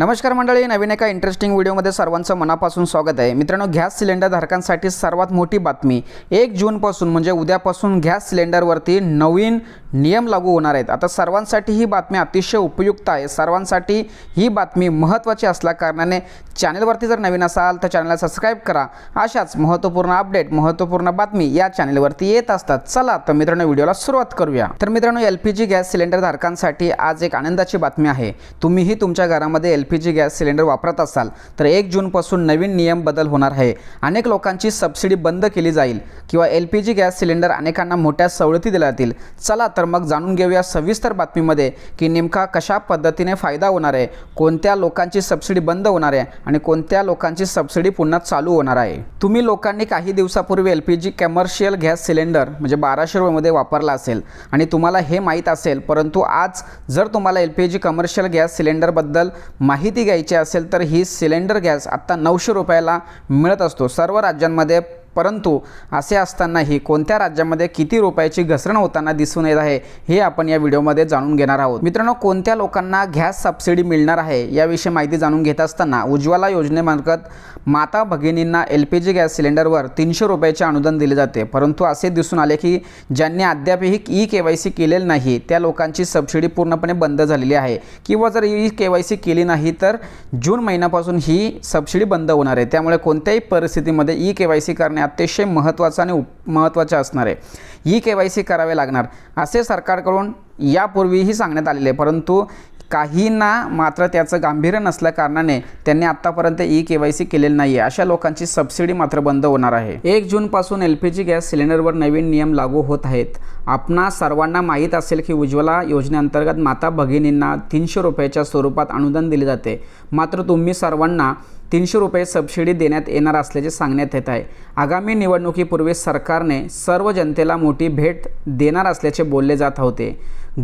नमस्कार मंडळी, नवीन एका इंटरेस्टिंग व्हिडिओमध्ये सर्वांचं मनापासून स्वागत आहे। मित्रांनो, गॅस सिलेंडर धारकांसाठी सर्वात मोठी बातमी 1 जूनपासून म्हणजे उद्यापासून गॅस सिलेंडरवरती नवीन नियम लागू होणार आहेत। आता सर्वांसाठी ही बातमी अतिशय उपयुक्त आहे। सर्वांसाठी ही बातमी महत्त्वाची असल्या कारणाने चॅनलवरती जर नवीन असाल तर चॅनलला सबस्क्राइब करा। अशाच महत्त्वपूर्ण अपडेट, महत्त्वपूर्ण बातमी या चॅनलवरती येत असतात। चला तर मित्रांनो, व्हिडिओला सुरुवात करूया। तर मित्रांनो, एलपीजी गॅस सिलेंडर धारकांसाठी आज एक आनंदाची बातमी आहे। तुम्हीही तुमच्या घरामध्ये एलपीजी गॅस सिलेंडर वापरत असाल तर 1 जूनपासून नवीन नियम बदल होणार आहे। अनेक लोकांची सबसिडी बंद केली जाईल किंवा एलपीजी गॅस सिलेंडर अनेकांना मोठ्या सवलती दिल्या जातील। चला तर मग जाणून घेऊया सविस्तर बातमीमध्ये की नेमका कशा पद्धतीने फायदा होणार आहे, कोणत्या लोकांची सबसिडी बंद होणार आहे आणि कोणत्या लोकांची सबसिडी पुन्हा चालू होणार आहे। तुम्ही लोकांनी काही दिवसापूर्वी एलपीजी कमर्शियल गॅस सिलेंडर म्हणजे 1200 रुपयामध्ये वापरला असेल आणि तुम्हाला हे माहीत असेल, परंतु आज जर तुम्हाला एलपीजी कमर्शियल गॅस सिलेंडरबद्दल माहिती घ्यायची असेल तर ही सिलेंडर गॅस आता 900 रुपयाला मिळत असतो सर्व राज्यांमध्ये। परंतु असे असतानाही कोणत्या राज्यामध्ये किती रुपयाची घसरण होताना दिसून येत आहे हे आपण या व्हिडिओमध्ये जाणून घेणार आहोत। मित्रांनो, कोणत्या लोकांना गॅस सबसिडी मिळणार आहे याविषयी माहिती जाणून घेत असताना उज्ज्वला योजनेमार्फत माता भगिनींना एलपीजी गॅस सिलेंडरवर 300 रुपयाचे अनुदान दिले जाते। परंतु असे दिसून आले की ज्यांनी अद्यापही ई-केवायसी केलेले नाही त्या लोकांची सबसिडी पूर्णपणे बंद झालेली आहे किंवा जर ई-केवायसी केली नाही तर जून महिन्यापासून ही सबसिडी बंद होणार आहे। त्यामुळे कोणत्याही परिस्थितीमध्ये ई-केवायसी करणे अतिशय महत्त्वाचं आणि महत्त्वाचे असणार आहे। ई-केवायसी करावे लागणार असे सरकारकडून यापूर्वीही सांगण्यात आलेले आहे, परंतु काहींना मात्र त्याचं गांभीर्य नसल्या कारणाने त्यांनी आतापर्यंत ई-केवायसी केलेली नाही आहे। अशा लोकांची सबसिडी मात्र बंद होणार आहे। 1 जूनपासून एलपीजी गॅस सिलेंडरवर नवीन नियम लागू होत आहेत। आपणा सर्वांना माहीत असेल की उज्ज्वला योजनेअंतर्गत माता भगिनींना 300 रुपयाच्या स्वरूपात अनुदान दिले जाते। मात्र तुम्ही सर्वांना 300 रुपये सबसिडी देण्यात येणार असल्याचे सांगण्यात येत आहे। आगामी निवडणुकीपूर्वी सरकारने सर्व जनतेला मोठी भेट देणार असल्याचे बोलले जात होते।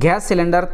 गॅस सिलेंडर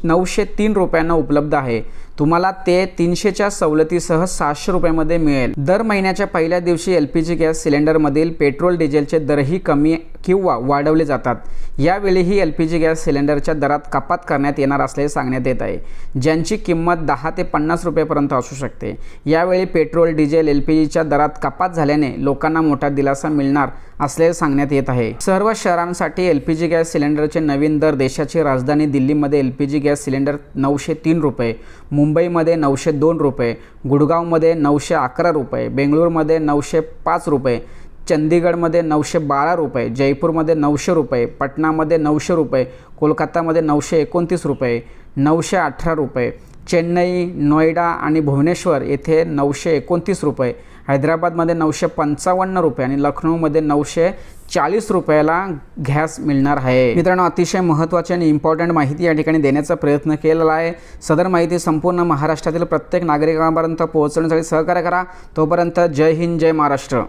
903 रुपयांना उपलब्ध आहे। तुम्हाला ते 300च्या सवलतीसह 700 रुपयामध्ये मिळेल। दर महिन्याच्या पहिल्या दिवशी एलपीजी गॅस सिलेंडरमधील पेट्रोल डिझेलचे दरही कमी किंवा वाढवले जातात। यावेळीही एलपीजी गॅस सिलेंडरच्या दरात कपात करण्यात येणार असल्याचे सांगण्यात येत आहे, ज्यांची किंमत 10 ते 50 रुपयापर्यंत असू शकते। यावेळी पेट्रोल डिझेल एलपीजीच्या दरात कपात झाल्याने लोकांना मोठा दिलासा मिळणार असल्याचे सांगण्यात येत आहे। सर्व शहरांसाठी एलपीजी गॅस सिलेंडरचे नवीन दर देशाची राजधानी दिल्लीमध्ये एलपीजी गॅस सिलेंडर 903 रुपये, मुंबईमध्ये 902 रुपये, गुडगावमध्ये 911 रुपये, बेंगळूरमध्ये 905 रुपये, चंदीगडमध्ये 912 रुपये, जयपूरमध्ये 900 रुपये, पटनामध्ये 900 रुपये, कोलकातामध्ये 929 रुपये, 918 रुपये, चेन्नई, नोएडा आणि भुवनेश्वर येथे 929 रुपये, हैदराबादमध्ये 955 रुपये आणि लखनौमध्ये 940 रुपयाला गॅस मिळणार आहे। मित्रांनो, अतिशय महत्त्वाची आणि इम्पॉर्टंट माहिती या ठिकाणी देण्याचा प्रयत्न केलेला आहे। सदर माहिती संपूर्ण महाराष्ट्रातील प्रत्येक नागरिकांपर्यंत पोहोचवण्यासाठी सहकार्य करा। तोपर्यंत जय हिंद, जय महाराष्ट्र।